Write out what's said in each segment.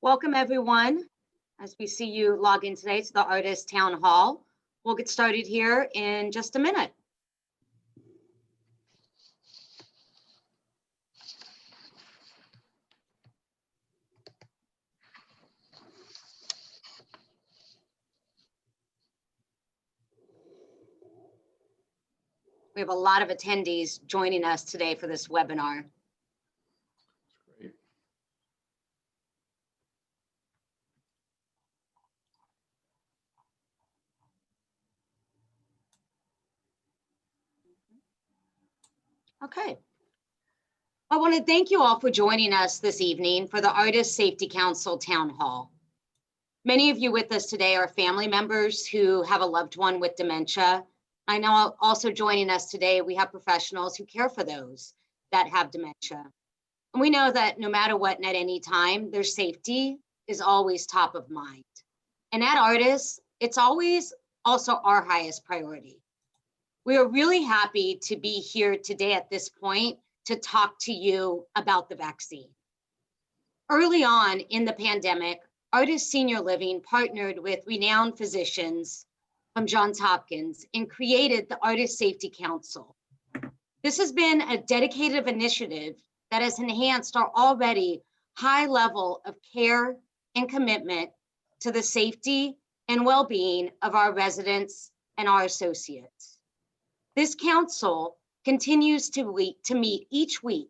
Welcome everyone. As we see you log in today to the Artis Town Hall, we'll get started here in just a minute. We have a lot of attendees joining us today for this webinar. Great. Okay. I want to thank you all for joining us this evening for the Artis Safety Council Town Hall. Many of you with us today are family members who have a loved one with dementia. I know also joining us today, we have professionals who care for those that have dementia. And we know that no matter what and at any time, their safety is always top of mind. And at Artis, it's always also our highest priority. We are really happy to be here today at this point to talk to you about the vaccine. Early on in the pandemic, Artis Senior Living partnered with renowned physicians from Johns Hopkins and created the Artis Safety Council. This has been a dedicated initiative that has enhanced our already high level of care and commitment to the safety and well-being of our residents and our associates. This council continues to meet each week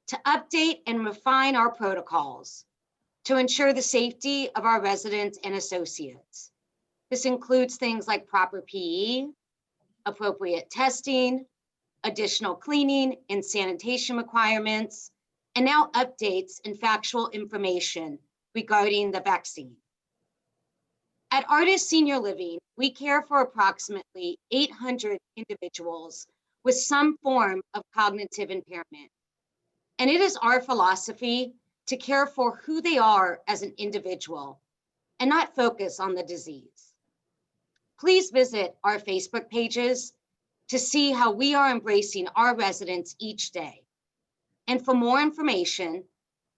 to update and refine our protocols to ensure the safety of our residents and associates. This includes things like proper PPE, appropriate testing, additional cleaning and sanitation requirements, and now updates and factual information regarding the vaccine. At Artis Senior Living, we care for approximately 800 individuals with some form of cognitive impairment. And it is our philosophy to care for who they are as an individual and not focus on the disease. Please visit our Facebook pages to see how we are embracing our residents each day. And for more information,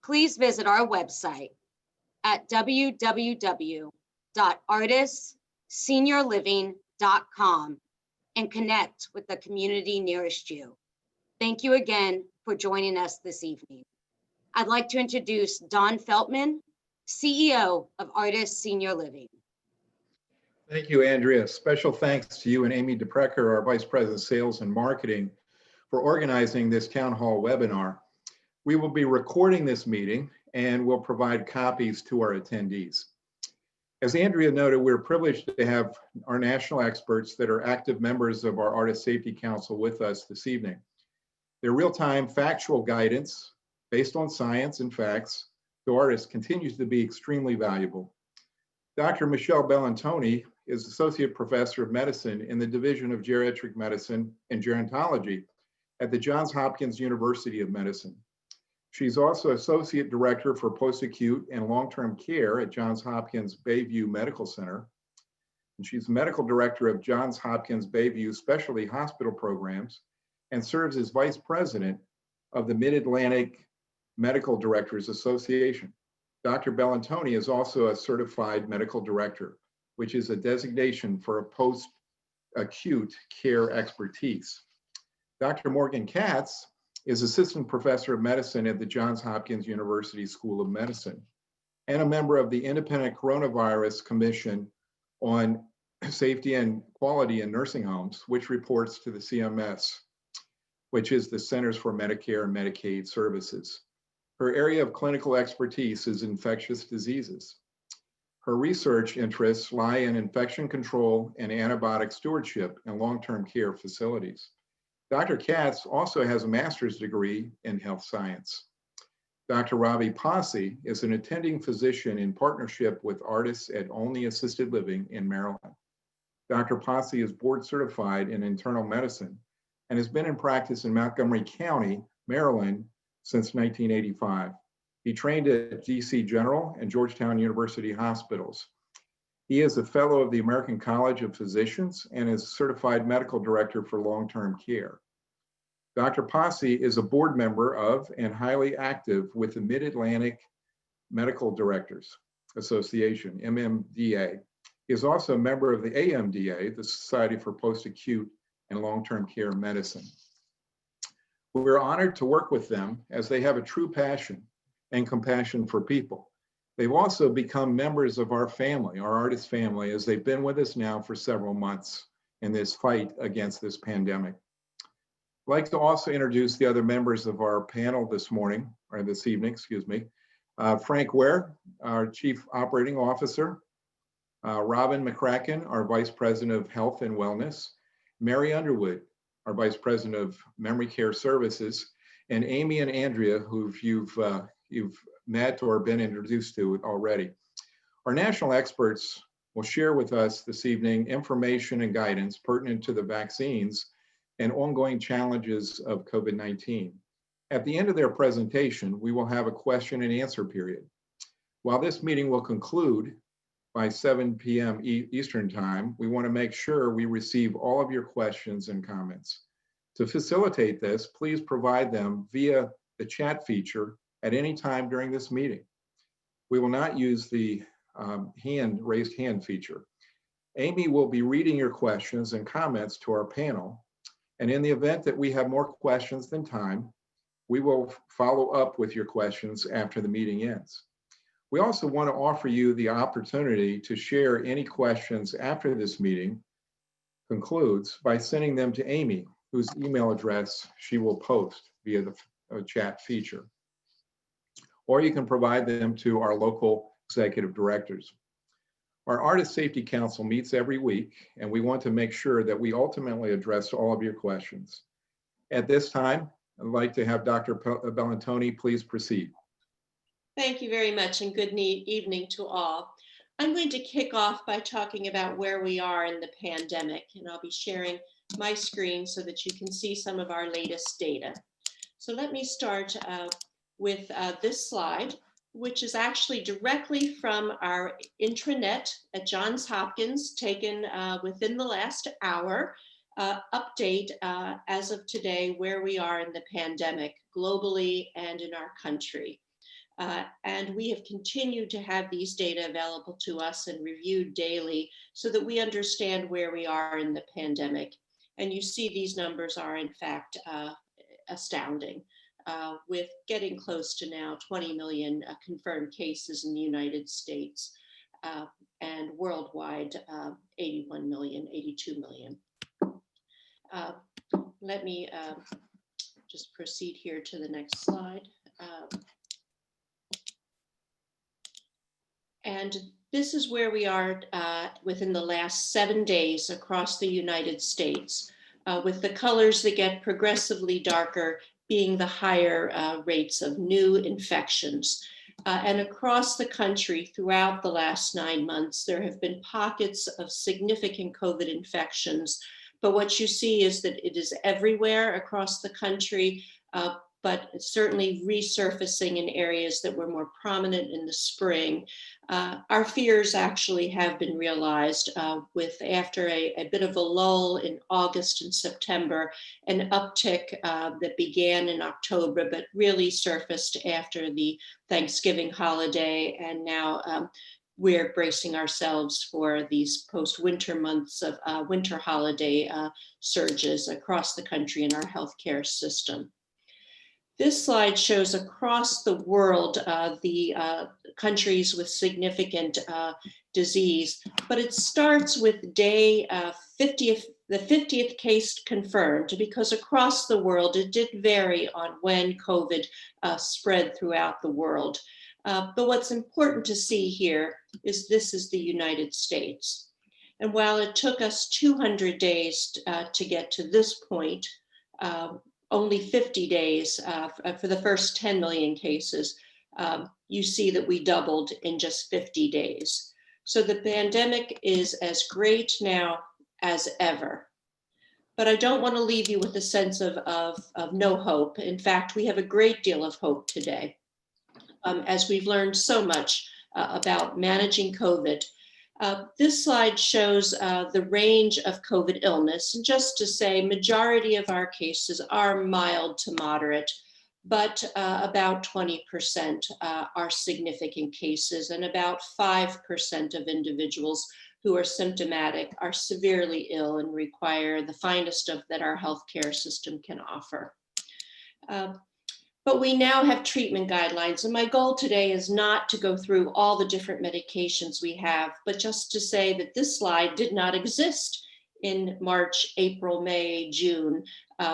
please visit our website at www.artisseniorliving.com and connect with the community nearest you. Thank you again for joining us this evening. I'd like to introduce Don Feltman, CEO of Artis Senior Living. Thank you, Andrea. Special thanks to you and Amy DePrecker, our Vice President of Sales and Marketing, for organizing this town hall webinar. We will be recording this meeting and will provide copies to our attendees. As Andrea noted, we're privileged to have our national experts that are active members of our Artis Safety Council with us this evening. Their real-time factual guidance based on science and facts to Artis continues to be extremely valuable. Dr. Michelle Bellantoni is Associate Professor of Medicine in the Division of Geriatric Medicine and Gerontology at the Johns Hopkins University of Medicine. She's also Associate Director for Post-Acute and Long-Term Care at Johns Hopkins Bayview Medical Center. And she's Medical Director of Johns Hopkins Bayview Specialty Hospital Programs and serves as Vice President of the Mid-Atlantic Medical Directors Association. Dr. Bellantoni is also a Certified Medical Director, which is a designation for a post-acute care expertise. Dr. Morgan Katz is Assistant Professor of Medicine at the Johns Hopkins University School of Medicine and a member of the Independent Coronavirus Commission on Safety and Quality in Nursing Homes, which reports to the CMS, which is the Centers for Medicare and Medicaid Services. Her area of clinical expertise is infectious diseases. Her research interests lie in infection control and antibiotic stewardship in long-term care facilities. Dr. Katz also has a master's degree in health science. Dr. Ravi Posse is an attending physician in partnership with Artis at Olney Assisted Living in Maryland. Dr. Posse is board certified in internal medicine and has been in practice in Montgomery County, Maryland, since 1985. He trained at DC General and Georgetown University Hospitals. He is a fellow of the American College of Physicians and is a certified medical director for long-term care. Dr. Posse is a board member of and highly active with the Mid-Atlantic Medical Directors Association, MMDA. He is also a member of the AMDA, the Society for Post-Acute and Long-Term Care Medicine. We're honored to work with them as they have a true passion and compassion for people. They've also become members of our family, our Artis family, as they've been with us now for several months in this fight against this pandemic. I'd like to also introduce the other members of our panel this morning, or this evening, excuse me. Frank Ware, our Chief Operating Officer. Robin McCracken, our Vice President of Health and Wellness. Mary Underwood, our Vice President of Memory Care Services. And Amy and Andrea, who you've met or been introduced to already. Our national experts will share with us this evening information and guidance pertinent to the vaccines and ongoing challenges of COVID-19. At the end of their presentation, we will have a question and answer period. While this meeting will conclude by 7 p.m. Eastern Time, we want to make sure we receive all of your questions and comments. To facilitate this, please provide them via the chat feature at any time during this meeting. We will not use the raised hand feature. Amy will be reading your questions and comments to our panel, and in the event that we have more questions than time, we will follow up with your questions after the meeting ends. We also want to offer you the opportunity to share any questions after this meeting concludes by sending them to Amy, whose email address she will post via the chat feature. Or you can provide them to our local executive directors. Our Artis Safety Council meets every week, and we want to make sure that we ultimately address all of your questions. At this time, I'd like to have Dr. Bellantoni please proceed. Thank you very much, and good evening to all. I'm going to kick off by talking about where we are in the pandemic, and I'll be sharing my screen so that you can see some of our latest data. So let me start with this slide, which is actually directly from our intranet at Johns Hopkins, taken within the last hour. Update as of today where we are in the pandemic globally and in our country. And we have continued to have these data available to us and reviewed daily so that we understand where we are in the pandemic. And you see these numbers are in fact astounding, with getting close to now 20 million confirmed cases in the United States, and worldwide 81 million, 82 million. Let me just proceed here to the next slide. And this is where we are within the last 7 days across the United States, with the colors that get progressively darker being the higher rates of new infections. And across the country throughout the last 9 months, there have been pockets of significant COVID infections. But what you see is that it is everywhere across the country, but certainly resurfacing in areas that were more prominent in the spring. Our fears actually have been realized with, after a bit of a lull in August and September, an uptick that began in October, but really surfaced after the Thanksgiving holiday. And now we're bracing ourselves for these post-winter months of winter holiday surges across the country in our healthcare system. This slide shows across the world the countries with significant disease, but it starts with day 50th, the 50th case confirmed, because across the world it did vary on when COVID spread throughout the world. But what's important to see here is this is the United States. And while it took us 200 days to get to this point, only 50 days for the first 10 million cases, you see that we doubled in just 50 days. So the pandemic is as great now as ever. But I don't want to leave you with a sense of no hope. In fact, we have a great deal of hope today, as we've learned so much about managing COVID. This slide shows the range of COVID illness. And just to say, majority of our cases are mild to moderate, but about 20% are significant cases, and about 5% of individuals who are symptomatic are severely ill and require the finest of that our healthcare system can offer. But we now have treatment guidelines, and my goal today is not to go through all the different medications we have, but just to say that this slide did not exist in March, April, May, June,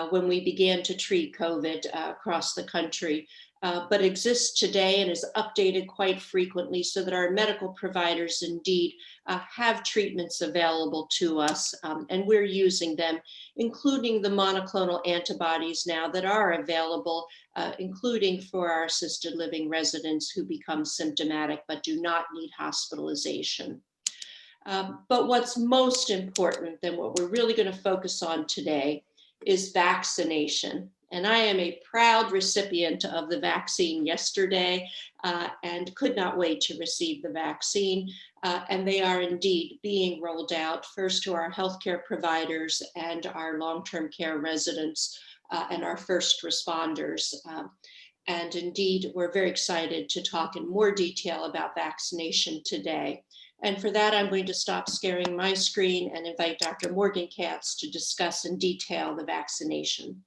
when we began to treat COVID across the country, but exists today and is updated quite frequently so that our medical providers indeed have treatments available to us, and we're using them, including the monoclonal antibodies now that are available, including for our assisted living residents who become symptomatic but do not need hospitalization. But what's most important than what we're really going to focus on today is vaccination. And I am a proud recipient of the vaccine yesterday and could not wait to receive the vaccine. And they are indeed being rolled out first to our healthcare providers and our long-term care residents and our first responders. And indeed, we're very excited to talk in more detail about vaccination today. And for that, I'm going to stop sharing my screen and invite Dr. Morgan Katz to discuss in detail the vaccination.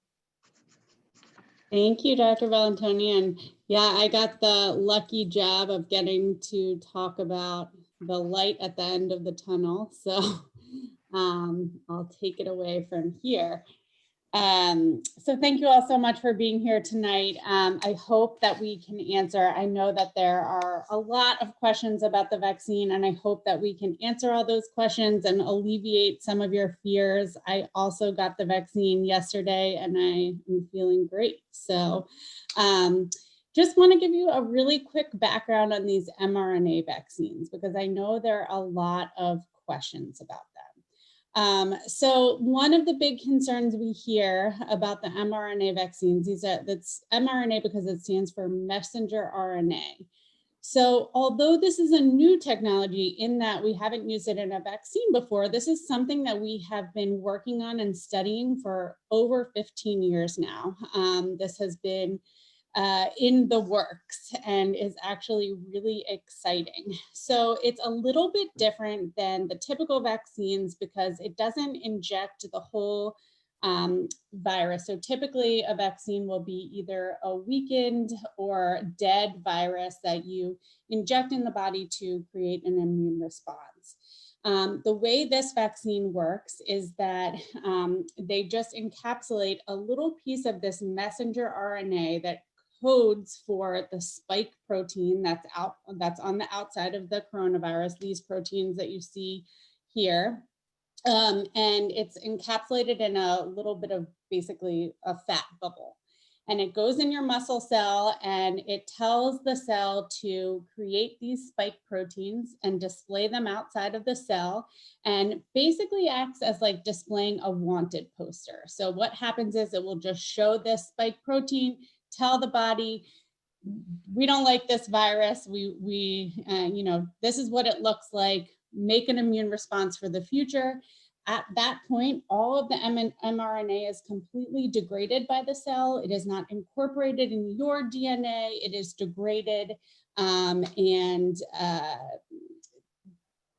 Thank you, Dr. Valentoni. And yeah, I got the lucky job of getting to talk about the light at the end of the tunnel. So I'll take it away from here. So thank you all so much for being here tonight. I hope that we can answer. I know that there are a lot of questions about the vaccine, and I hope that we can answer all those questions and alleviate some of your fears. I also got the vaccine yesterday and I am feeling great. So just want to give you a really quick background on these mRNA vaccines, because I know there are a lot of questions about them. So one of the big concerns we hear about the mRNA vaccines is that that's mRNA because it stands for messenger RNA. So although this is a new technology in that we haven't used it in a vaccine before, this is something that we have been working on and studying for over 15 years now. This has been in the works and is actually really exciting. So it's a little bit different than the typical vaccines because it doesn't inject the whole virus. So typically a vaccine will be either a weakened or dead virus that you inject in the body to create an immune response. The way this vaccine works is that they just encapsulate a little piece of this messenger RNA that codes for the spike protein that's on the outside of the coronavirus, these proteins that you see here. And it's encapsulated in a little bit of basically a fat bubble. And it goes in your muscle cell and it tells the cell to create these spike proteins and display them outside of the cell, and basically acts as like displaying a wanted poster. So what happens is it will just show this spike protein, tell the body, we don't like this virus. This is what it looks like. Make an immune response for the future. At that point, all of the mRNA is completely degraded by the cell. It is not incorporated in your DNA. It is degraded, and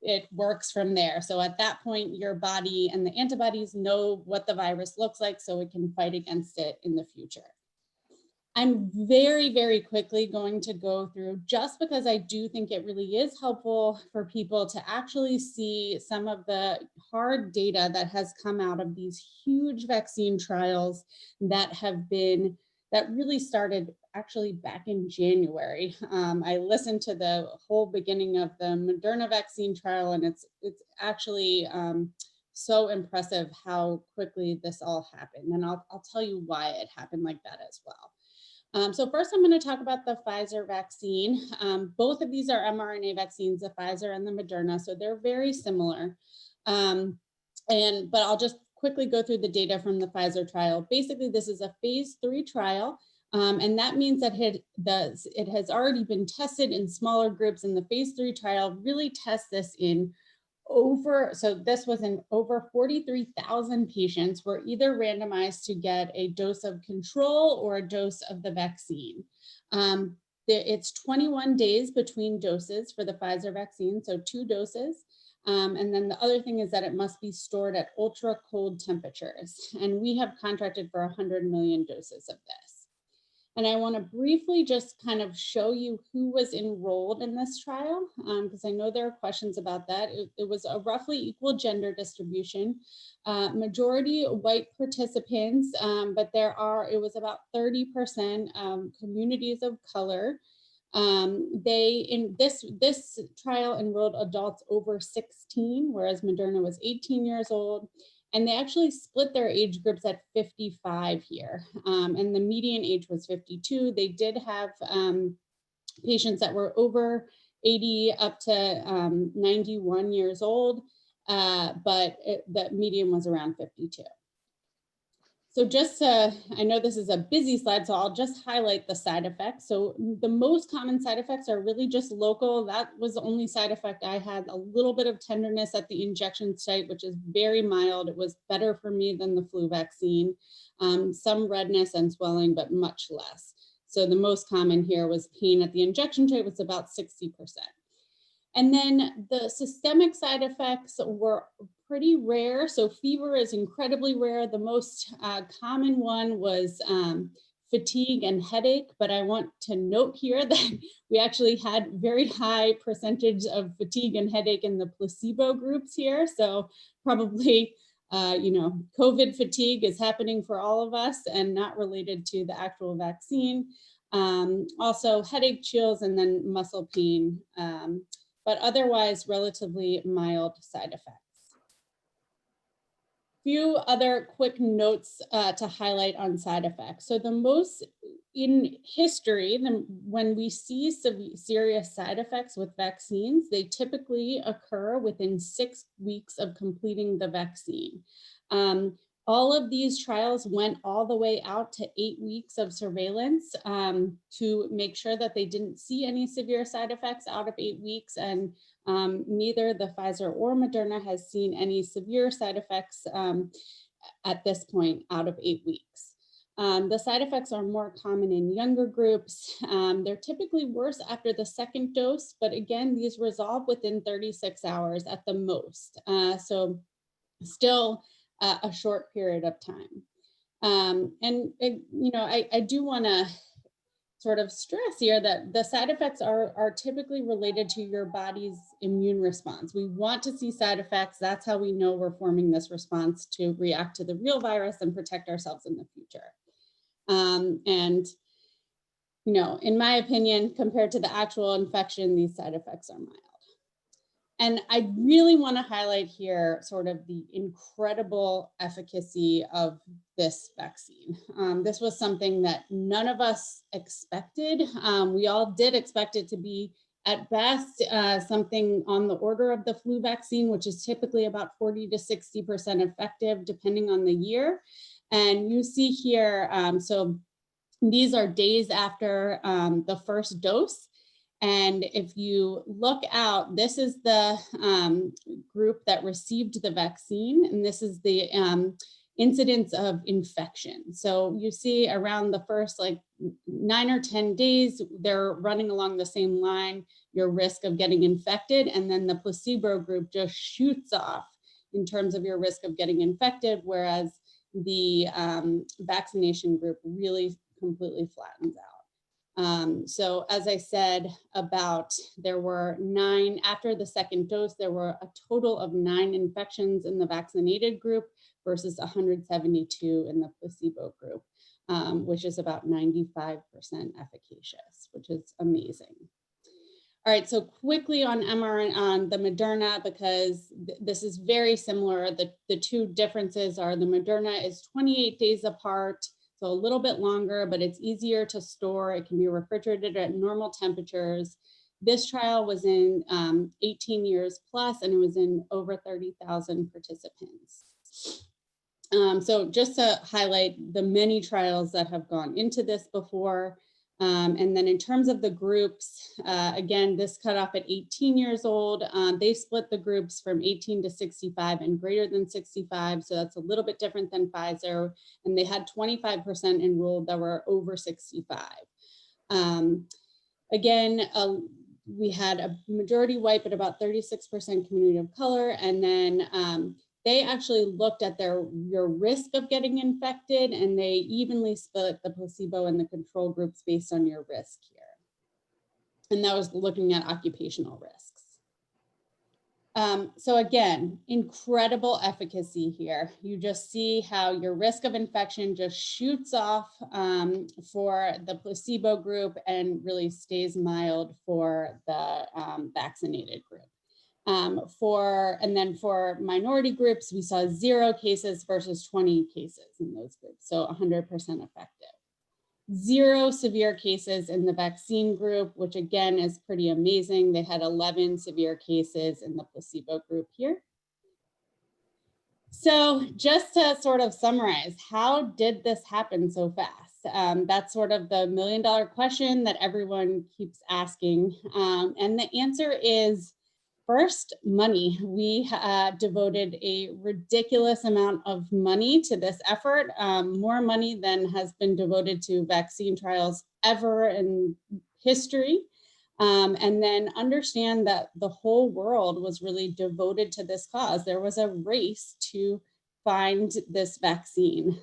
it works from there. So at that point, your body and the antibodies know what the virus looks like so it can fight against it in the future. I'm very, very quickly going to go through, just because I do think it really is helpful for people to actually see some of the hard data that has come out of these huge vaccine trials that really started actually back in January. I listened to the whole beginning of the Mrna vaccine trial, and it's actually so impressive how quickly this all happened. And I'll tell you why it happened like that as well. So first, I'm going to talk about the Pfizer vaccine. Both of these are mRNA vaccines, the Pfizer and the Mrna, so they're very similar. But I'll just quickly go through the data from the Pfizer trial. Basically, this is a phase 3 trial, and that means that it has already been tested in smaller groups, and the phase 3 trial really tests this in so this was in over 43,000 patients were either randomized to get a dose of control or a dose of the vaccine. It's 21 days between doses for the Pfizer vaccine, so 2 doses. And then the other thing is that it must be stored at ultra cold temperatures. And we have contracted for 100 million doses of this. And I want to briefly just kind of show you who was enrolled in this trial, because I know there are questions about that. It was a roughly equal gender distribution, majority white participants, but it was about 30% communities of color. In this trial enrolled adults over 16, whereas Moderna was 18 years old. And they actually split their age groups at 55 here. And the median age was 52. They did have patients that were over 80 up to 91 years old, but the median was around 52. So I know this is a busy slide, so I'll just highlight the side effects. So the most common side effects are really just local. That was the only side effect I had. A little bit of tenderness at the injection site, which is very mild. It was better for me than the flu vaccine. Some redness and swelling, but much less. So the most common here was pain at the injection site, was about 60%. And then the systemic side effects were pretty rare. So fever is incredibly rare. The most common one was fatigue and headache, but I want to note here that we actually had very high percentage of fatigue and headache in the placebo groups here. So probably, COVID fatigue is happening for all of us and not related to the actual vaccine. Also headache, chills, and then muscle pain. But otherwise relatively mild side effects. Few other quick notes to highlight on side effects. So the most in history, when we see serious side effects with vaccines, they typically occur within 6 weeks of completing the vaccine. All of these trials went all the way out to 8 weeks of surveillance to make sure that they didn't see any severe side effects out of 8 weeks. And neither the Pfizer or Moderna has seen any severe side effects at this point out of 8 weeks. The side effects are more common in younger groups. They're typically worse after the second dose, but again, these resolve within 36 hours at the most. So still a short period of time. I do want to sort of stress here that the side effects are typically related to your body's immune response. We want to see side effects. That's how we know we're forming this response to react to the real virus and protect ourselves in the future. In my opinion, compared to the actual infection, these side effects are mild. And I really want to highlight here sort of the incredible efficacy of this vaccine. This was something that none of us expected. We all did expect it to be at best something on the order of the flu vaccine, which is typically about 40 to 60% effective depending on the year. And you see here, so these are days after the first dose. And if you look out, this is the group that received the vaccine, and this is the incidence of infection. So you see around the first 9 or 10 days, they're running along the same line, your risk of getting infected, and then the placebo group just shoots off in terms of your risk of getting infected, whereas the vaccination group really completely flattens out. So as I said, there were 9, after the second dose, there were a total of 9 infections in the vaccinated group versus 172 in the placebo group, which is about 95% efficacious, which is amazing. All right, so quickly on the Moderna, because this is very similar. The two differences are the Moderna is 28 days apart, so a little bit longer, but it's easier to store. It can be refrigerated at normal temperatures. This trial was in 18 years plus, and it was in over 30,000 participants. So just to highlight the many trials that have gone into this before, And then in terms of the groups, again, this cut off at 18 years old, they split the groups from 18 to 65 and greater than 65. So that's a little bit different than Pfizer. And they had 25% enrolled that were over 65. Again, we had a majority white, but about 36% community of color. And then they actually looked at your risk of getting infected, and they evenly split the placebo and the control groups based on your risk here. And that was looking at occupational risks. So again, incredible efficacy here. You just see how your risk of infection just shoots off for the placebo group and really stays mild for the vaccinated group. And then for minority groups, we saw 0 cases versus 20 cases in those groups, so 100% effective. 0 severe cases in the vaccine group, which again is pretty amazing. They had 11 severe cases in the placebo group here. So just to sort of summarize, how did this happen so fast? That's sort of the million-dollar question that everyone keeps asking. And the answer is, first, money. We devoted a ridiculous amount of money to this effort, more money than has been devoted to vaccine trials ever in history. And then understand that the whole world was really devoted to this cause. There was a race to find this vaccine.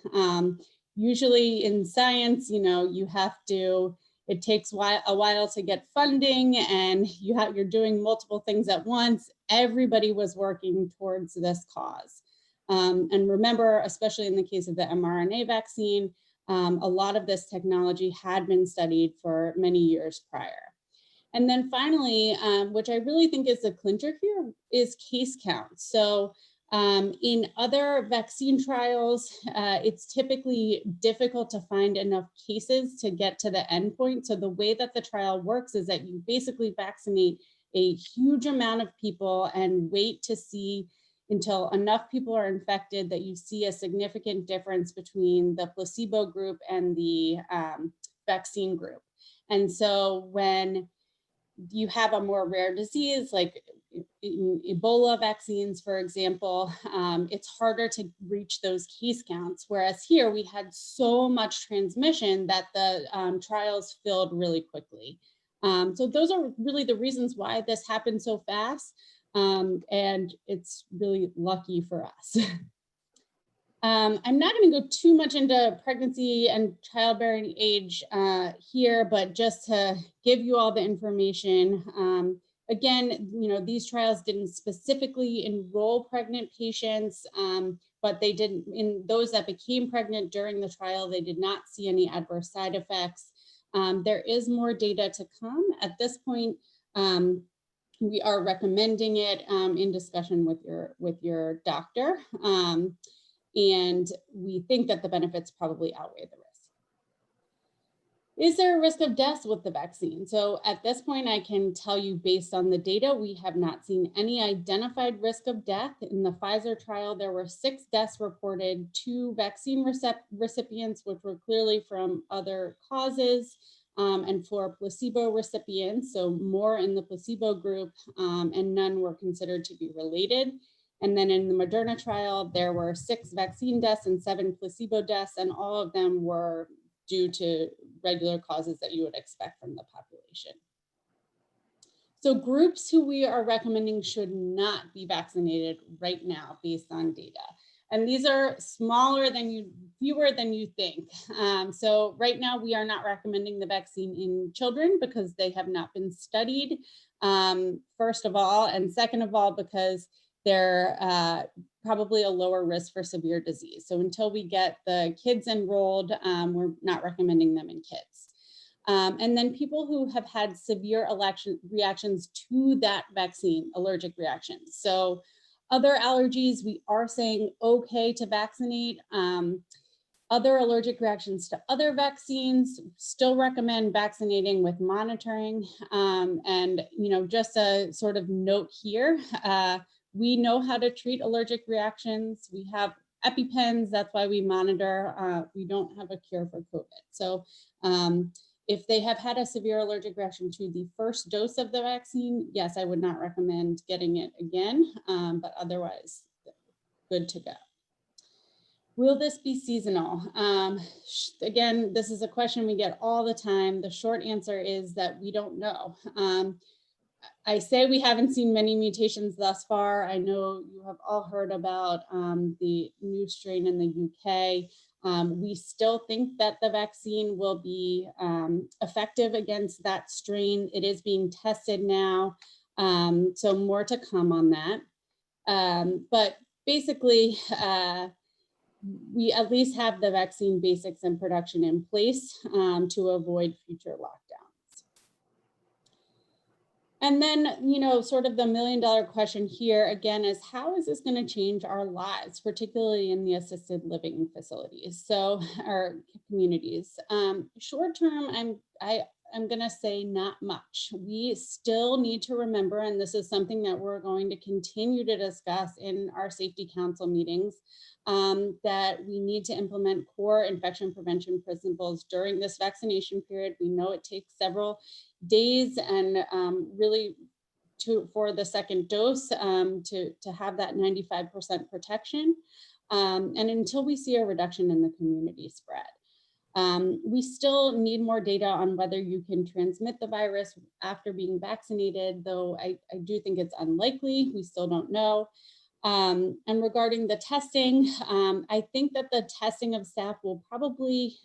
Usually in science, you have to, it takes a while to get funding, and you're doing multiple things at once. Everybody was working towards this cause. And remember, especially in the case of the mRNA vaccine, a lot of this technology had been studied for many years prior. And then finally, which I really think is the clincher here, is case count. So in other vaccine trials, it's typically difficult to find enough cases to get to the endpoint. So the way that the trial works is that you basically vaccinate a huge amount of people and wait to see until enough people are infected that you see a significant difference between the placebo group and the vaccine group. And so when you have a more rare disease like Ebola vaccines, for example, it's harder to reach those case counts. Whereas here we had so much transmission that the trials filled really quickly. So those are really the reasons why this happened so fast. And it's really lucky for us. I'm not going to go too much into pregnancy and childbearing age here, but just to give you all the information. Again, these trials didn't specifically enroll pregnant patients, but they did, in those that became pregnant during the trial, they did not see any adverse side effects. There is more data to come. At this point, we are recommending it in discussion with your doctor. And we think that the benefits probably outweigh the risk. Is there a risk of death with the vaccine? So at this point, I can tell you based on the data, we have not seen any identified risk of death. In the Pfizer trial, there were 6 deaths reported, 2 vaccine recipients, which were clearly from other causes, and 4 placebo recipients, so more in the placebo group, and none were considered to be related. And then in the Mrna trial, there were 6 vaccine deaths and 7 placebo deaths, and all of them were due to regular causes that you would expect from the population. So groups who we are recommending should not be vaccinated right now based on data. And these are fewer than you think. So right now we are not recommending the vaccine in children because they have not been studied, first of all, and second of all, because they're probably a lower risk for severe disease. So until we get the kids enrolled, we're not recommending them in kids. And then people who have had severe reactions to that vaccine, allergic reactions. So other allergies, we are saying okay to vaccinate. Other allergic reactions to other vaccines, still recommend vaccinating with monitoring. And just a sort of note here, we know how to treat allergic reactions. We have EpiPens, that's why we monitor. We don't have a cure for COVID. So If they have had a severe allergic reaction to the first dose of the vaccine, yes, I would not recommend getting it again, but otherwise, good to go. Will this be seasonal? Again, this is a question we get all the time. The short answer is that we don't know. I say we haven't seen many mutations thus far. I know you have all heard about the new strain in the UK. We still think that the vaccine will be effective against that strain. It is being tested now, so more to come on that. But basically, we at least have the vaccine basics and production in place to avoid future lockdowns. And then, you know, sort of the million-dollar question here again is, how is this going to change our lives, particularly in the assisted living facilities, so our communities? Short term, I'm going to say not much. We still need to remember, and this is something that we're going to continue to discuss in our safety council meetings, that we need to implement core infection prevention principles during this vaccination period. We know it takes several days and really for the second dose to have that 95% protection, and until we see a reduction in the community spread. We still need more data on whether you can transmit the virus after being vaccinated, though I do think it's unlikely. We still don't know. And regarding the testing, I think that the testing of staff will probably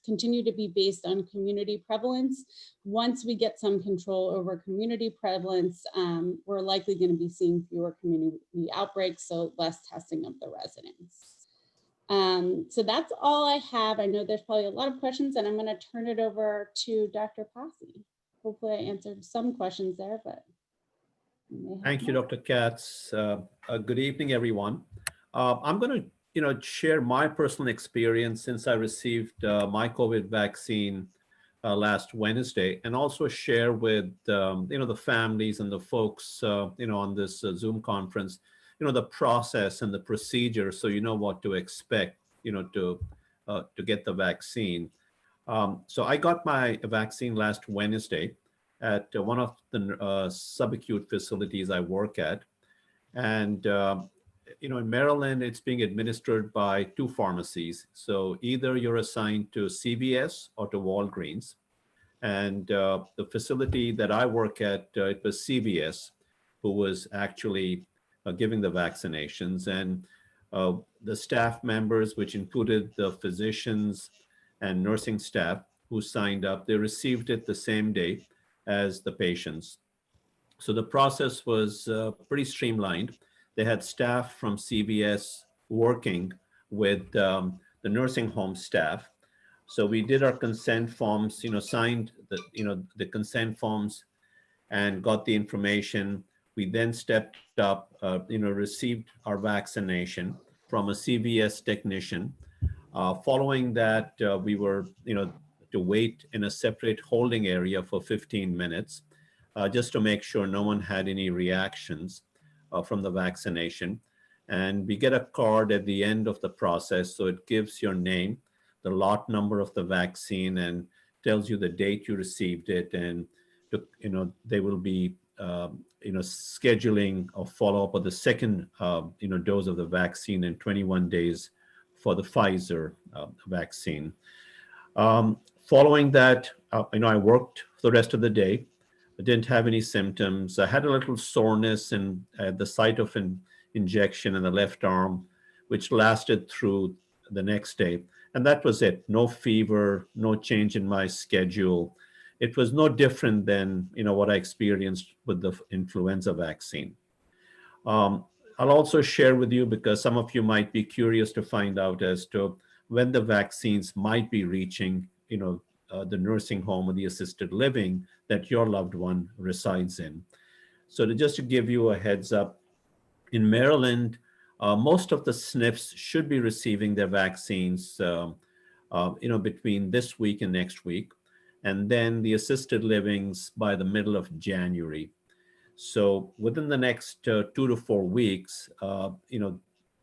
continue to be based on community prevalence. Once we get some control over community prevalence, we're likely going to be seeing fewer community outbreaks, so less testing of the residents. So that's all I have. I know there's probably a lot of questions, and I'm going to turn it over to Dr. Posse. Hopefully I answered some questions there, but thank you, Dr. Katz. Good evening, everyone. I'm going to, share my personal experience since I received my COVID vaccine last Wednesday, and also share with the families and the folks on this Zoom conference, the process and the procedure, so you know what to expect, to get the vaccine. So I got my vaccine last Wednesday at one of the subacute facilities I work at. And, in Maryland, it's being administered by 2 pharmacies. So either you're assigned to CVS or to Walgreens. And the facility that I work at, it was CVS who was actually giving the vaccinations. And the staff members, which included the physicians and nursing staff who signed up, they received it the same day as the patients. So the process was pretty streamlined. They had staff from CVS working with the nursing home staff. So we did our consent forms, signed the consent forms and got the information. We then stepped up, received our vaccination from a CVS technician. Following that, we were, to wait in a separate holding area for 15 minutes, just to make sure no one had any reactions from the vaccination. And we get a card at the end of the process. So it gives your name, the lot number of the vaccine, and tells you the date you received it. And, they will be, scheduling a follow-up of the second, dose of the vaccine in 21 days for the Pfizer vaccine. Following that, I worked the rest of the day. I didn't have any symptoms. I had a little soreness at the site of an injection in the left arm, which lasted through the next day. And that was it. No fever, no change in my schedule. It was no different than what I experienced with the influenza vaccine. I'll also share with you, because some of you might be curious to find out as to when the vaccines might be reaching the nursing home or the assisted living that your loved one resides in. So just to give you a heads up, in Maryland, most of the SNFs should be receiving their vaccines, between this week and next week, and then the assisted livings by the middle of January. So within the next 2 to 4 weeks,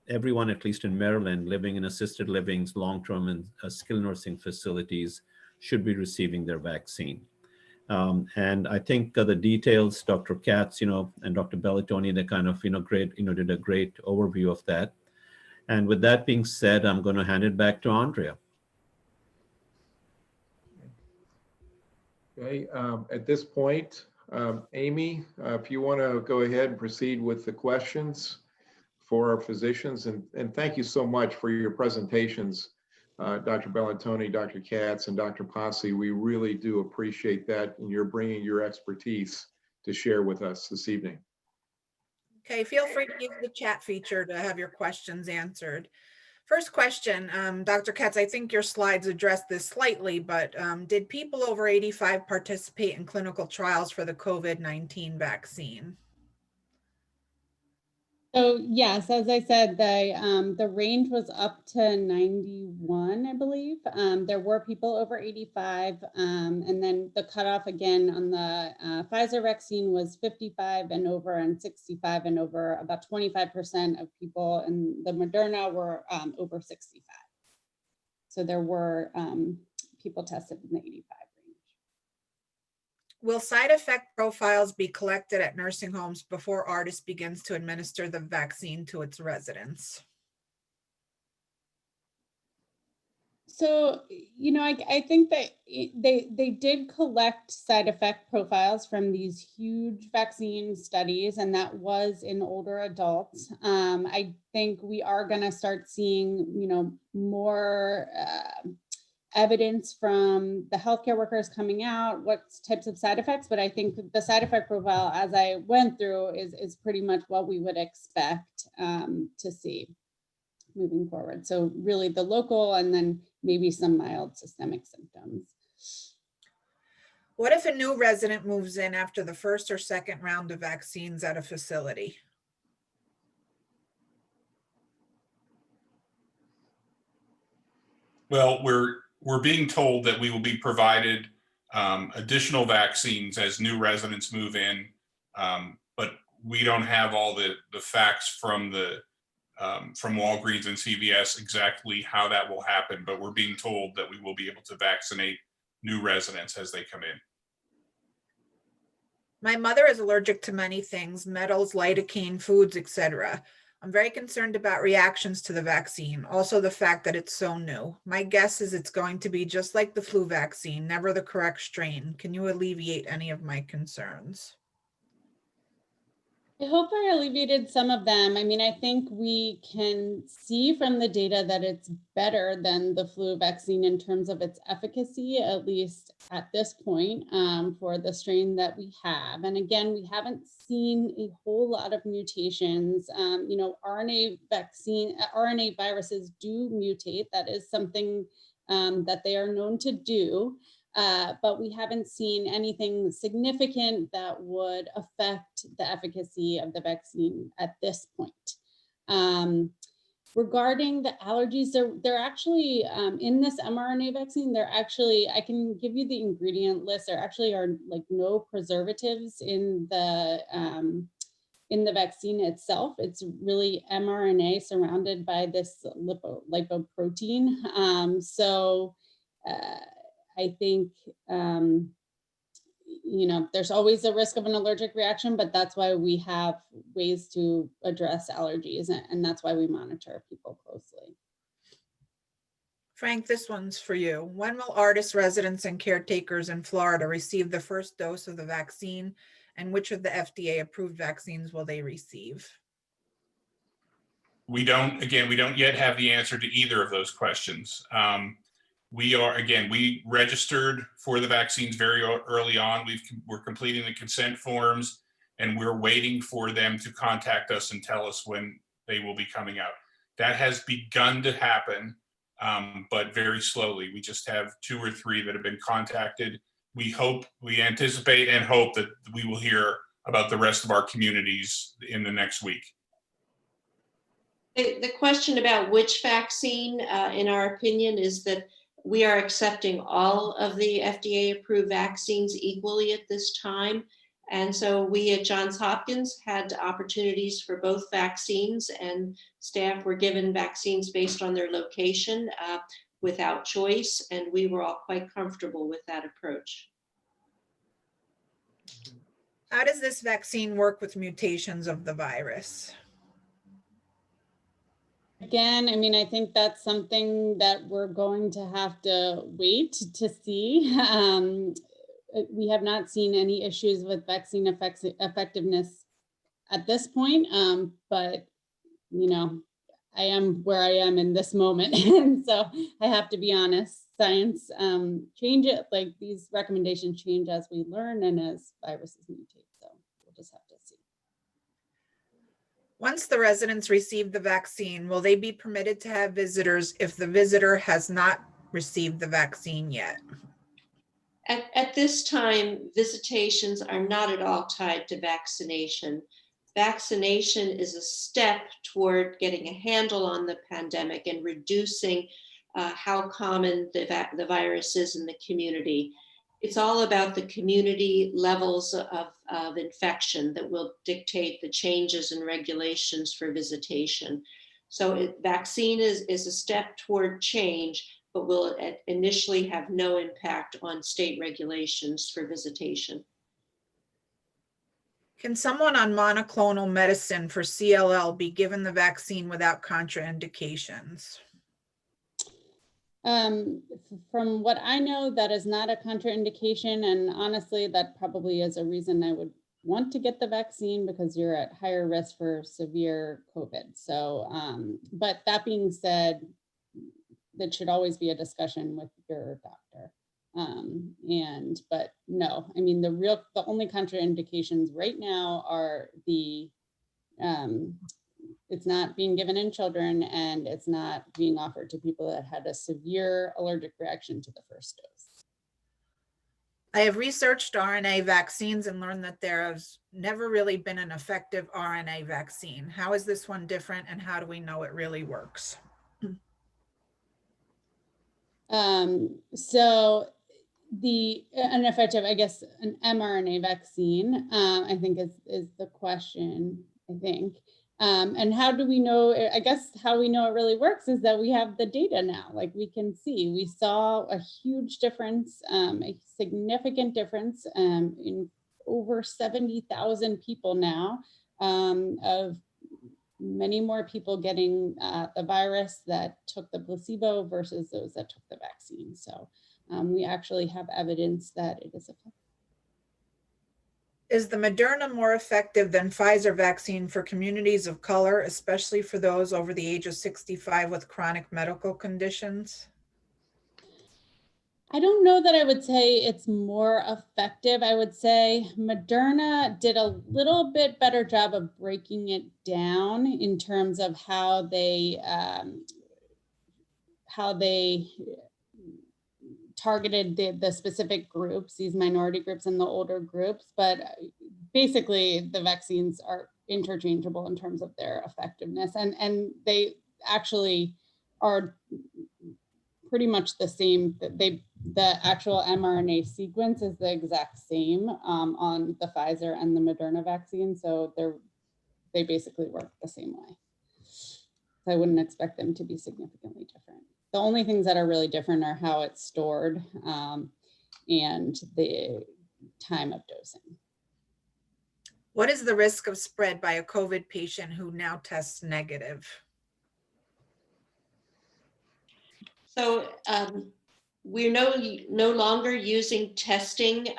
everyone, at least in Maryland, living in assisted livings, long-term and skilled nursing facilities, should be receiving their vaccine. And I think the details, Dr. Katz, and Dr. Bellatoni, they kind of, great, did a great overview of that. And with that being said, I'm going to hand it back to Andrea. Okay, at this point, Amy, if you want to go ahead and proceed with the questions for our physicians, and thank you so much for your presentations, Dr. Bellatoni, Dr. Katz, and Dr. Posse. We really do appreciate that, and you're bringing your expertise to share with us this evening. Okay, feel free to use the chat feature to have your questions answered. First question, Dr. Katz, I think your slides addressed this slightly, but did people over 85 participate in clinical trials for the COVID-19 vaccine? So yes, as I said, the range was up to 91, I believe. There were people over 85, and then the cutoff again on the Pfizer vaccine was 55 and over and 65 and over. About 25% of people in the Moderna were over 65. So there were people tested in the 85 range. Will side effect profiles be collected at nursing homes before Artis begins to administer the vaccine to its residents? So, I think that they did collect side effect profiles from these huge vaccine studies, and that was in older adults. I think we are going to start seeing, more evidence from the healthcare workers coming out, what types of side effects, but I think the side effect profile, as I went through, is pretty much what we would expect to see moving forward. So really the local and then maybe some mild systemic symptoms. What if a new resident moves in after the first or second round of vaccines at a facility? Well, we're being told that we will be provided additional vaccines as new residents move in, but we don't have all the facts from Walgreens and CVS exactly how that will happen, but we're being told that we will be able to vaccinate new residents as they come in. My mother is allergic to many things, metals, lidocaine, foods, etc. I'm very concerned about reactions to the vaccine. Also the fact that it's so new. My guess is it's going to be just like the flu vaccine, never the correct strain. Can you alleviate any of my concerns? I hope I alleviated some of them. I mean, I think we can see from the data that it's better than the flu vaccine in terms of its efficacy, at least at this point, for the strain that we have. And again, we haven't seen a whole lot of mutations. RNA viruses do mutate. That is something that they are known to do. But we haven't seen anything significant that would affect the efficacy of the vaccine at this point. Regarding the allergies, they're actually, in this mRNA vaccine, I can give you the ingredient list. There actually are like no preservatives in the vaccine itself. It's really mRNA surrounded by this lipoprotein. I think, there's always a risk of an allergic reaction, but that's why we have ways to address allergies, and that's why we monitor people closely. Frank, this one's for you. When will Artis residents and caretakers in Florida receive the first dose of the vaccine, and which of the FDA approved vaccines will they receive? We don't yet have the answer to either of those questions. We registered for the vaccines very early on. We're completing the consent forms, and we're waiting for them to contact us and tell us when they will be coming out. That has begun to happen, but very slowly. We just have 2 or 3 that have been contacted. We anticipate and hope that we will hear about the rest of our communities in the next week. The question about which vaccine, in our opinion, is that we are accepting all of the FDA-approved vaccines equally at this time. And so we at Johns Hopkins had opportunities for both vaccines, and staff were given vaccines based on their location. without choice, and we were all quite comfortable with that approach. How does this vaccine work with mutations of the virus? Again, I mean, I think that's something that we're going to have to wait to see. We have not seen any issues with vaccine effectiveness at this point, but you know, I am where I am in this moment, and so I have to be honest. Science change it, like these recommendations change as we learn and as viruses mutate. So we'll just have to see. Once the residents receive the vaccine, will they be permitted to have visitors if the visitor has not received the vaccine yet? At this time, visitations are not at all tied to vaccination. Vaccination is a step toward getting a handle on the pandemic and reducing how common the virus is in the community. It's all about the community levels of infection that will dictate the changes in regulations for visitation. So vaccine is a step toward change, but will initially have no impact on state regulations for visitation. Can someone on monoclonal medicine for CLL be given the vaccine without contraindications? From what I know, that is not a contraindication. And honestly, that probably is a reason I would want to get the vaccine, because you're at higher risk for severe COVID. So, but that being said, that should always be a discussion with your doctor. But no, I mean, the only contraindications right now are it's not being given in children, and it's not being offered to people that had a severe allergic reaction to the first dose. I have researched RNA vaccines and learned that there has never really been an effective RNA vaccine. How is this one different, and how do we know it really works? So an effective, I guess, an mRNA vaccine, I think is the question, I think. And how do we know, I guess how we know it really works is that we have the data now. Like, we can see, we saw a huge difference, a significant difference in over 70,000 people now, of many more people getting the virus that took the placebo versus those that took the vaccine. So we actually have evidence that it is effective. Is the Mrna more effective than Pfizer vaccine for communities of color, especially for those over the age of 65 with chronic medical conditions? I don't know that I would say it's more effective. I would say Mrna did a little bit better job of breaking it down in terms of how they targeted the specific groups, these minority groups and the older groups. But basically, the vaccines are interchangeable in terms of their effectiveness, and they actually are pretty much the same. The actual mRNA sequence is the exact same on the Pfizer and the Mrna vaccine, so they basically work the same way. So I wouldn't expect them to be significantly different. The only things that are really different are how it's stored and the time of dosing. What is the risk of spread by a COVID patient who now tests negative? So we're no longer using testing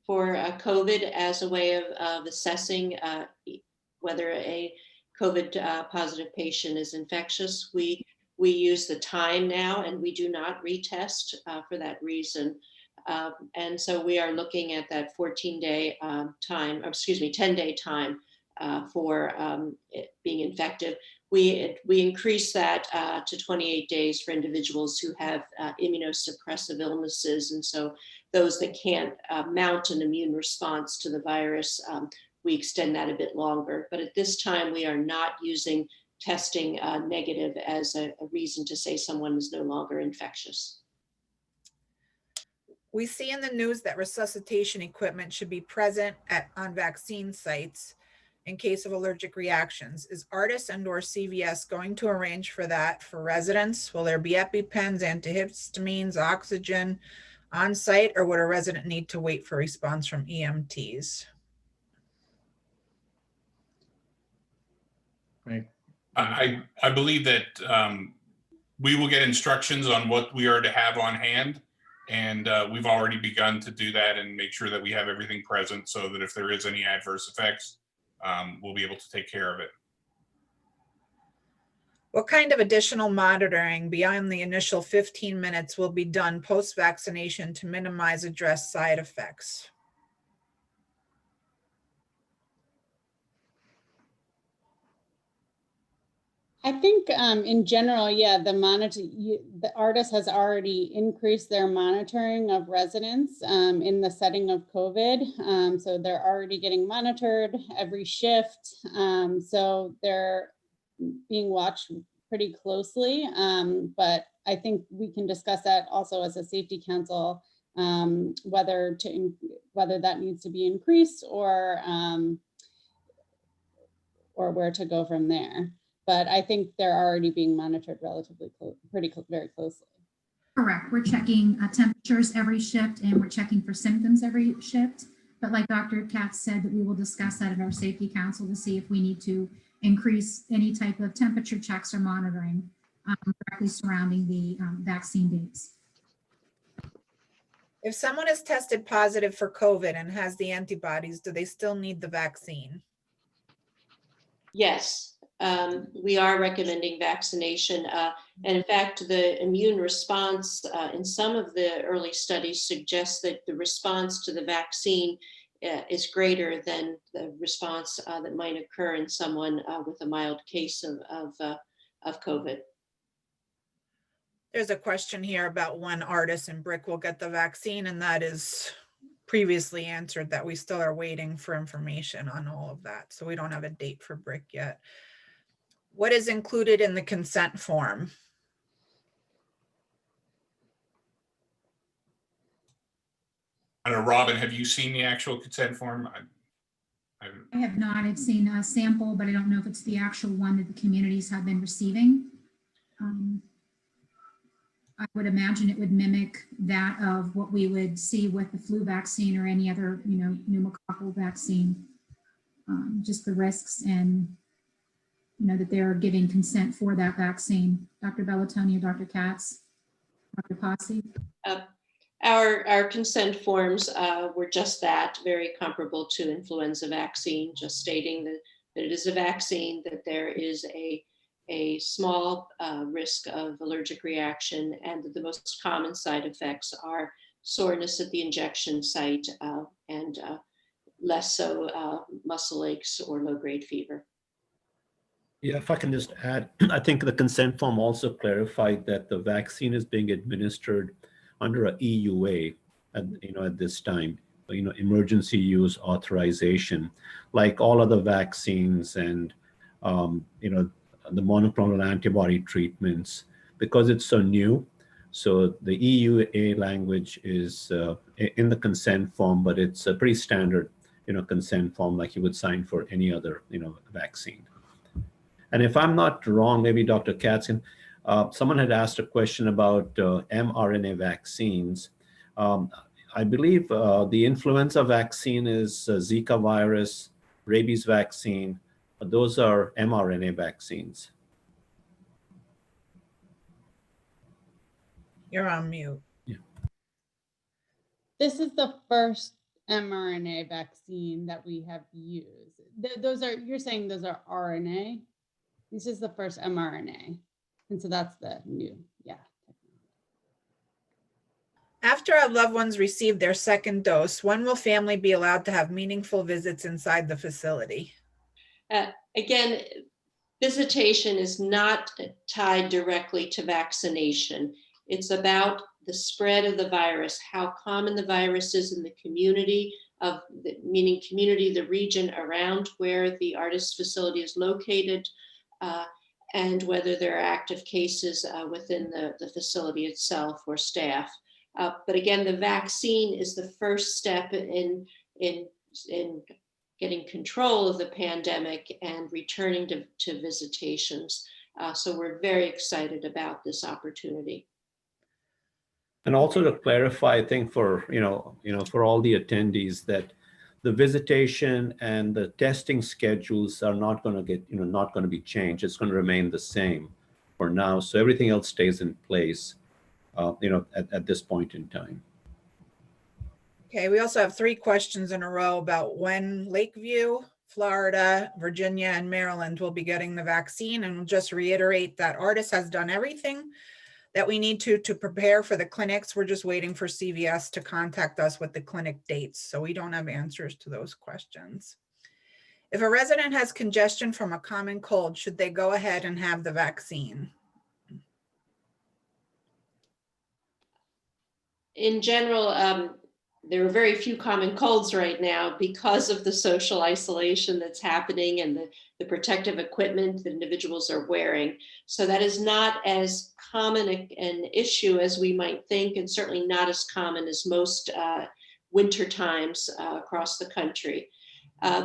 for COVID as a way of assessing whether a COVID positive patient is infectious. We use the time now, and we do not retest for that reason. And so we are looking at that 10-day time for it being infective. We increase that to 28 days for individuals who have immunosuppressive illnesses. And so those that can't mount an immune response to the virus, we extend that a bit longer. But at this time, we are not using testing negative as a reason to say someone is no longer infectious. We see in the news that resuscitation equipment should be present on vaccine sites. in case of allergic reactions. Is Artis and/or CVS going to arrange for that for residents? Will there be EpiPens, antihistamines, oxygen on site, or would a resident need to wait for response from EMTs? Right. I believe that we will get instructions on what we are to have on hand. And we've already begun to do that and make sure that we have everything present so that if there is any adverse effects, we'll be able to take care of it. What kind of additional monitoring beyond the initial 15 minutes will be done post-vaccination to minimize address side effects? I think in general, yeah, the Artis has already increased their monitoring of residents in the setting of COVID. So they're already getting monitored every shift. So they're being watched pretty closely. But I think we can discuss that also as a safety council, whether that needs to be increased or where to go from there. But I think they're already being monitored relatively very closely. Correct. We're checking temperatures every shift, and we're checking for symptoms every shift. But like Dr. Katz said, that we will discuss that at our safety council to see if we need to increase any type of temperature checks or monitoring directly surrounding the vaccine dates. If someone is tested positive for COVID and has the antibodies, do they still need the vaccine? Yes, we are recommending vaccination. And in fact, the immune response in some of the early studies suggests that the response to the vaccine is greater than the response that might occur in someone with a mild case of COVID. There's a question here about when Artis and Brick will get the vaccine, and that is previously answered that we still are waiting for information on all of that. So we don't have a date for Brick yet. What is included in the consent form? I don't know, Robin, have you seen the actual consent form? I have not. I've seen a sample, but I don't know if it's the actual one that the communities have been receiving. I would imagine it would mimic that of what we would see with the flu vaccine or any other, pneumococcal vaccine. Just the risks and, that they're giving consent for that vaccine. Dr. Bellatoni or Dr. Katz, Dr. Posse? Our consent forms were just that, very comparable to influenza vaccine, just stating that it is a vaccine, that there is a small risk of allergic reaction, and that the most common side effects are soreness at the injection site and less so muscle aches or low-grade fever. Yeah, if I can just add, I think the consent form also clarified that the vaccine is being administered under a EUA at this time, emergency use authorization, like all other vaccines and the monoclonal antibody treatments, because it's so new. So the EUA language is in the consent form, but it's a pretty standard, consent form like you would sign for any other, vaccine. And if I'm not wrong, maybe Dr. Katz, someone had asked a question about mRNA vaccines. I believe the influenza vaccine is Zika virus, rabies vaccine. Those are mRNA vaccines. You're on mute. Yeah. This is the first mRNA vaccine that we have used. You're saying those are RNA? This is the first mRNA. And so that's the new, yeah. After our loved ones receive their second dose, when will family be allowed to have meaningful visits inside the facility? Again, visitation is not tied directly to vaccination. It's about the spread of the virus, how common the virus is in the community, meaning community, the region around where the Artis facility is located, and whether there are active cases within the facility itself or staff. But again, the vaccine is the first step in getting control of the pandemic and returning to visitations. So we're very excited about this opportunity. And also to clarify, I think for for all the attendees, that the visitation and the testing schedules are not going to get not going to be changed. It's going to remain the same for now. So everything else stays in place, at this point in time. Okay, we also have 3 questions in a row about when Lakeview, Florida, Virginia, and Maryland will be getting the vaccine. And we'll just reiterate that Artis has done everything that we need to prepare for the clinics. We're just waiting for CVS to contact us with the clinic dates. So we don't have answers to those questions. If a resident has congestion from a common cold, should they go ahead and have the vaccine? In general, there are very few common colds right now because of the social isolation that's happening and the protective equipment that individuals are wearing. So that is not as common an issue as we might think, and certainly not as common as most winter times across the country.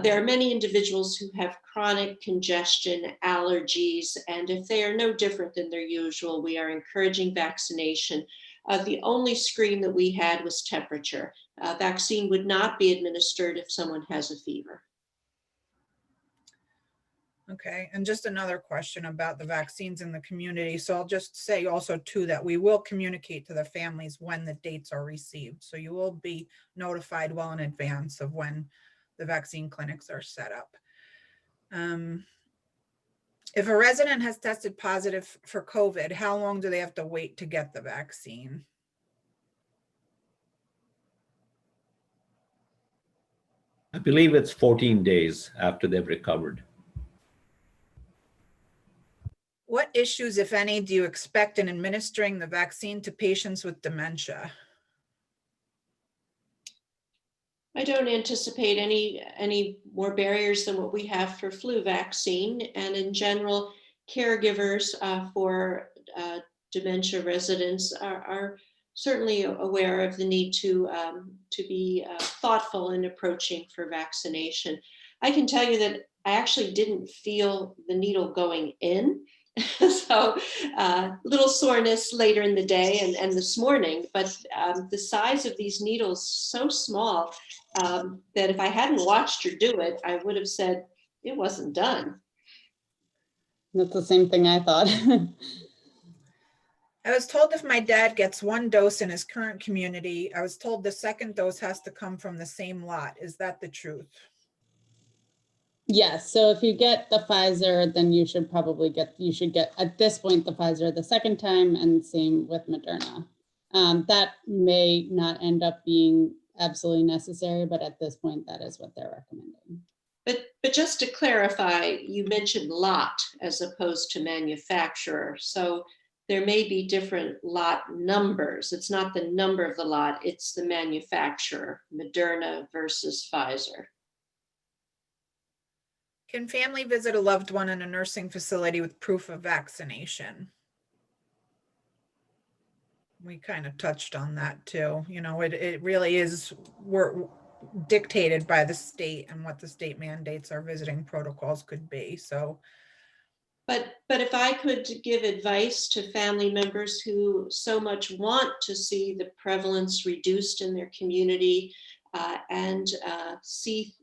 There are many individuals who have chronic congestion, allergies, and if they are no different than their usual, we are encouraging vaccination. The only screen that we had was temperature. Vaccine would not be administered if someone has a fever. Okay, and just another question about the vaccines in the community. So I'll just say also too that we will communicate to the families when the dates are received. So you will be notified well in advance of when the vaccine clinics are set up. If a resident has tested positive for COVID, how long do they have to wait to get the vaccine? I believe it's 14 days after they've recovered. What issues, if any, do you expect in administering the vaccine to patients with dementia? I don't anticipate any more barriers than what we have for flu vaccine. And in general, caregivers for dementia residents are certainly aware of the need to be thoughtful in approaching for vaccination. I can tell you that I actually didn't feel the needle going in. So little soreness later in the day and this morning, but the size of these needles so small that if I hadn't watched her do it, I would have said it wasn't done. That's the same thing I thought. I was told if my dad gets 1 dose in his current community, I was told the 2nd dose has to come from the same lot. Is that the truth? Yes, so if you get the Pfizer, then you should get at this point the Pfizer the 2nd time, and same with Moderna. That may not end up being absolutely necessary, but at this point, that is what they're recommending. But just to clarify, you mentioned lot as opposed to manufacturer. So there may be different lot numbers. It's not the number of the lot, it's the manufacturer, Moderna versus Pfizer. Can family visit a loved one in a nursing facility with proof of vaccination? We kind of touched on that too. You know, it really is, we're dictated by the state and what the state mandates our visiting protocols could be. So, but if I could give advice to family members who so much want to see the prevalence reduced in their community and see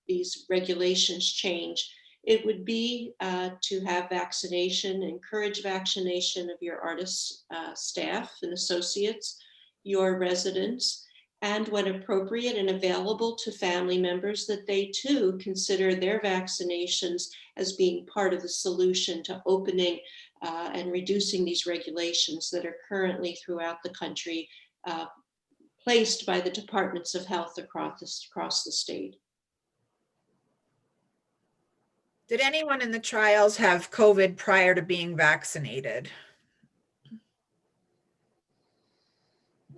these regulations change, it would be to have vaccination, encourage vaccination of your Artis staff and associates, your residents, and when appropriate and available to family members, that they too consider their vaccinations as being part of the solution to opening and reducing these regulations that are currently throughout the country placed by the departments of health across the state. did anyone in the trials have COVID prior to being vaccinated?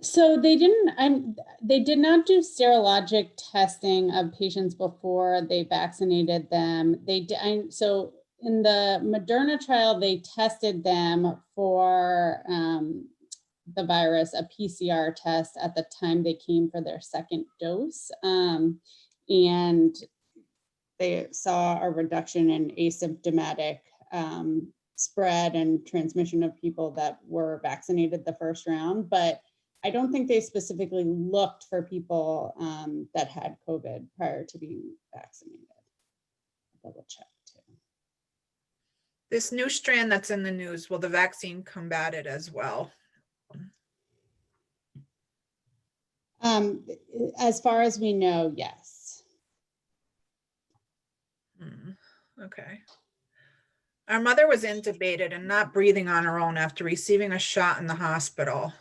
So they did not do serologic testing of patients before they vaccinated them. So in the Mrna trial, they tested them for the virus, a PCR test at the time they came for their 2nd dose. And they saw a reduction in asymptomatic spread and transmission of people that were vaccinated the first round, but I don't think they specifically looked for people that had COVID prior to being vaccinated. Double check too. This new strand that's in the news, will the vaccine combat it as well? As far as we know, yes. Okay. Our mother was intubated and not breathing on her own after receiving a shot in the hospital.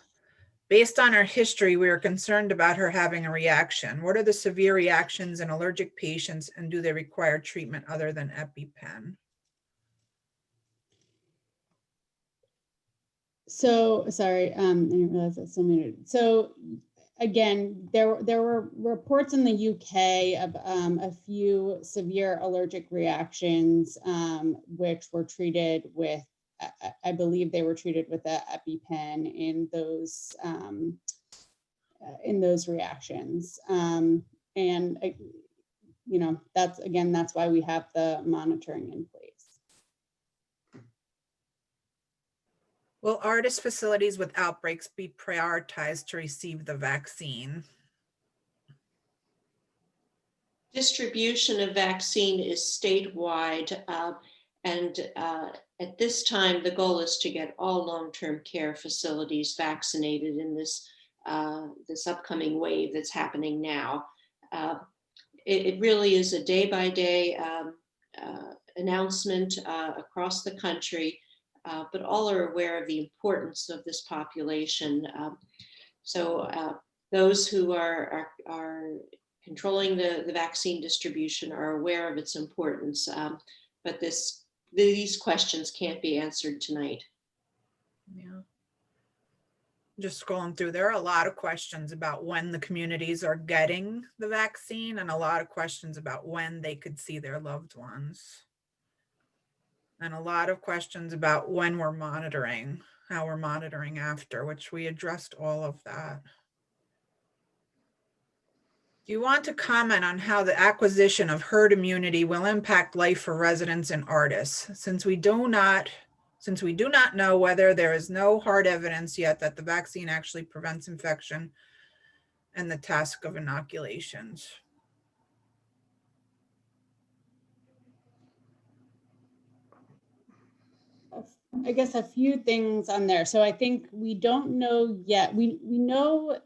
Based on her history, we are concerned about her having a reaction. What are the severe reactions in allergic patients, and do they require treatment other than EpiPen? So, sorry, I didn't realize that's so muted. So again, there were reports in the UK of a few severe allergic reactions, which were treated with, I believe they were treated with the EpiPen in those reactions. And you know, that's why we have the monitoring in place. Will Artis facilities with outbreaks be prioritized to receive the vaccine? Distribution of vaccine is statewide, and at this time, the goal is to get all long-term care facilities vaccinated in this upcoming wave that's happening now. It really is a day-by-day announcement across the country, but all are aware of the importance of this population. So those who are controlling the vaccine distribution are aware of its importance, but these questions can't be answered tonight. Yeah. Just scrolling through, there are a lot of questions about when the communities are getting the vaccine and a lot of questions about when they could see their loved ones. And a lot of questions about when we're monitoring, how we're monitoring after, which we addressed all of that. Do you want to comment on how the acquisition of herd immunity will impact life for residents in Artis, since we do not know whether there is no hard evidence yet that the vaccine actually prevents infection and the task of inoculations? I guess a few things on there. So I think we don't know yet. We know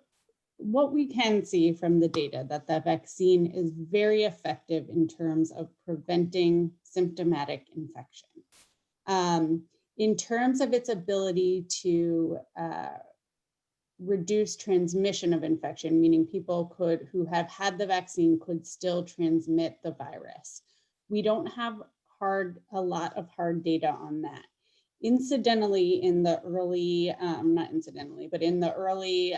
what we can see from the data, that the vaccine is very effective in terms of preventing symptomatic infection. In terms of its ability to reduce transmission of infection, meaning people who have had the vaccine could still transmit the virus. We don't have a lot of hard data on that. Incidentally, in the early, not incidentally, but in the early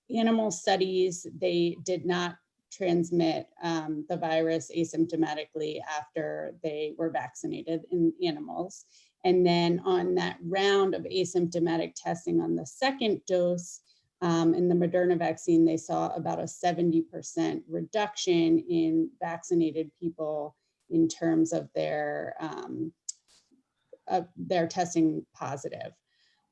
animal studies, they did not transmit the virus asymptomatically after they were vaccinated in animals. And then on that round of asymptomatic testing on the second dose in the Mrna vaccine, they saw about a 70% reduction in vaccinated people in terms of their testing positive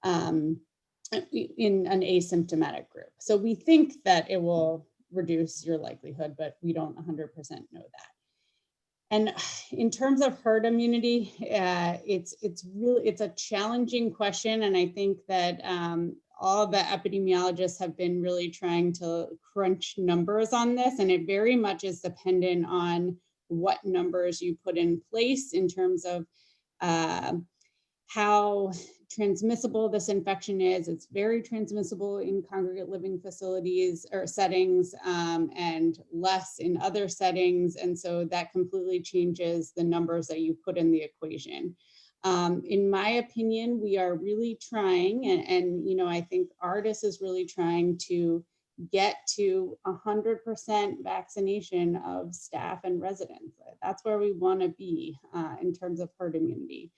in an asymptomatic group. So we think that it will reduce your likelihood, but we don't 100% know that. And in terms of herd immunity, it's a challenging question, and I think that all the epidemiologists have been really trying to crunch numbers on this, and it very much is dependent on what numbers you put in place in terms of how transmissible this infection is. It's very transmissible in congregate living facilities or settings and less in other settings. And so that completely changes the numbers that you put in the equation. In my opinion, we are really trying, and you know, I think Artis is really trying to get to 100% vaccination of staff and residents. That's where we want to be in terms of herd immunity.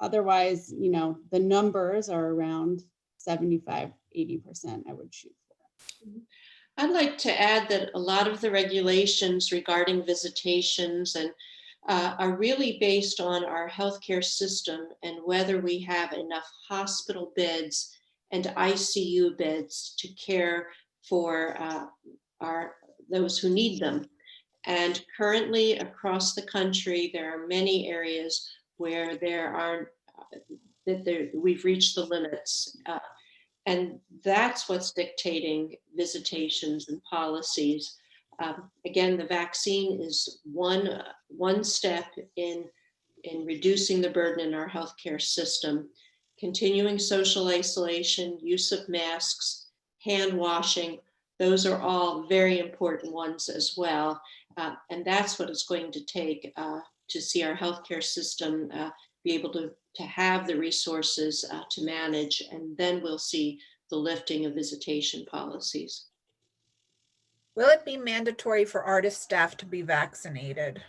Otherwise, you know, the numbers are around 75, 80%, I would shoot for. I'd like to add that a lot of the regulations regarding visitations and are really based on our healthcare system and whether we have enough hospital beds and ICU beds to care for those who need them. And currently across the country, there are many areas where we've reached the limits. And that's what's dictating visitations and policies. Again, the vaccine is one step in reducing the burden in our healthcare system. Continuing social isolation, use of masks, hand washing, those are all very important ones as well. And that's what it's going to take to see our healthcare system be able to have the resources to manage, and then we'll see the lifting of visitation policies. Will it be mandatory for Artis staff to be vaccinated?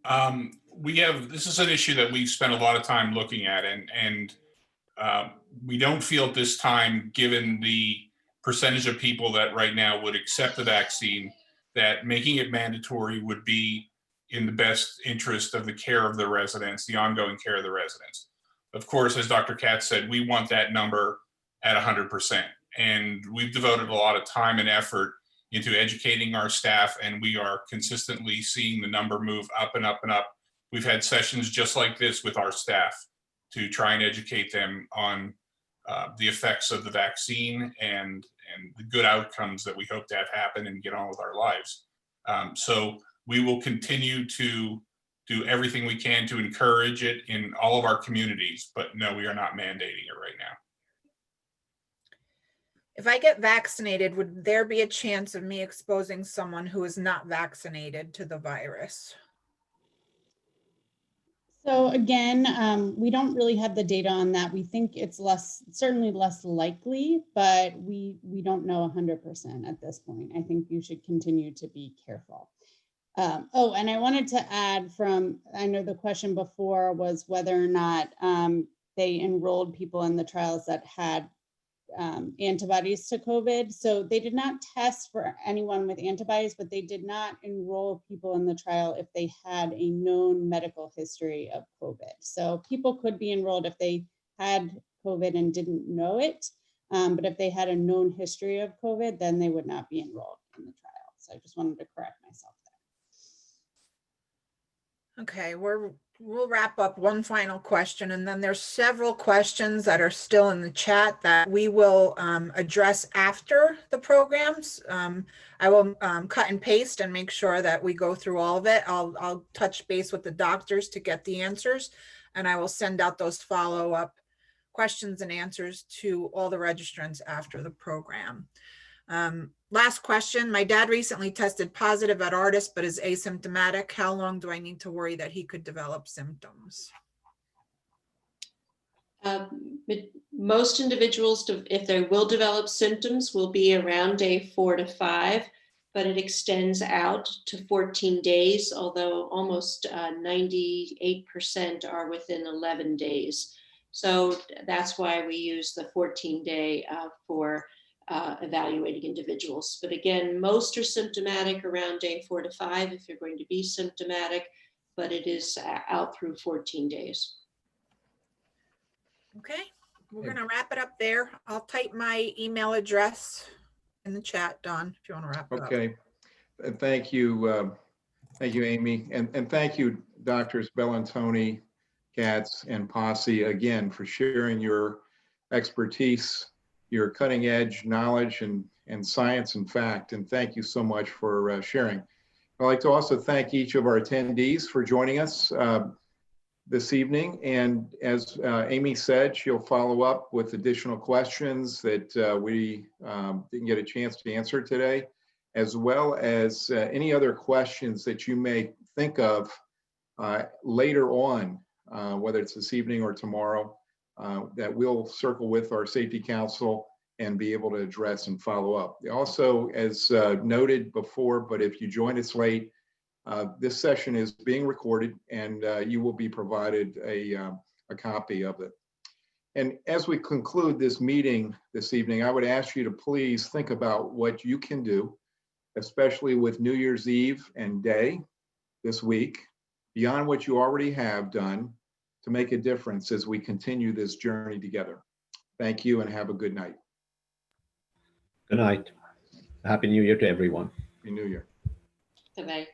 This is an issue that we've spent a lot of time looking at, and we don't feel at this time, given the percentage of people that right now would accept the vaccine, that making it mandatory would be in the best interest of the care of the residents, the ongoing care of the residents. Of course, as Dr. Katz said, we want that number at 100%. And we've devoted a lot of time and effort into educating our staff, and we are consistently seeing the number move up and up and up. We've had sessions just like this with our staff to try and educate them on the effects of the vaccine and the good outcomes that we hope to have happen and get on with our lives. So we will continue to do everything we can to encourage it in all of our communities, but no, we are not mandating it right now. If I get vaccinated, would there be a chance of me exposing someone who is not vaccinated to the virus? So again, we don't really have the data on that. We think it's certainly less likely, but we don't know 100% at this point. I think you should continue to be careful. And I wanted to add I know the question before was whether or not they enrolled people in the trials that had antibodies to COVID. So they did not test for anyone with antibodies, but they did not enroll people in the trial if they had a known medical history of COVID. So people could be enrolled if they had COVID and didn't know it. But if they had a known history of COVID, then they would not be enrolled in the trial. So I just wanted to correct myself there. Okay, we'll wrap up one final question, and then there's several questions that are still in the chat that we will address after the programs. I will cut and paste and make sure that we go through all of it. I'll touch base with the doctors to get the answers, and I will send out those follow-up questions and answers to all the registrants after the program. Last question. My dad recently tested positive at Artis, but is asymptomatic. How long do I need to worry that he could develop symptoms? Most individuals, if they will develop symptoms, will be around day 4 to 5, but it extends out to 14 days, although almost 98% are within 11 days. So that's why we use the 14-day for evaluating individuals. But again, most are symptomatic around day 4 to 5 if you're going to be symptomatic, but it is out through 14 days. Okay, we're going to wrap it up there. I'll type my email address in the chat, Don, if you want to wrap it up. Okay, thank you, Amy, and thank you, Doctors Bellantoni, Katz, and Posse, again, for sharing your expertise, your cutting edge knowledge and science and fact. And thank you so much for sharing. I'd like to also thank each of our attendees for joining us this evening. And as Amy said, she'll follow up with additional questions that we didn't get a chance to answer today, as well as any other questions that you may think of later on, whether it's this evening or tomorrow. That we'll circle with our Safety Council and be able to address and follow up. Also, as noted before, but if you join us late, this session is being recorded and you will be provided a copy of it. And as we conclude this meeting this evening, I would ask you to please think about what you can do, especially with New Year's Eve and day this week, beyond what you already have done, to make a difference as we continue this journey together. Thank you and have a good night. Good night. Happy New Year to everyone. Happy New Year. Good night.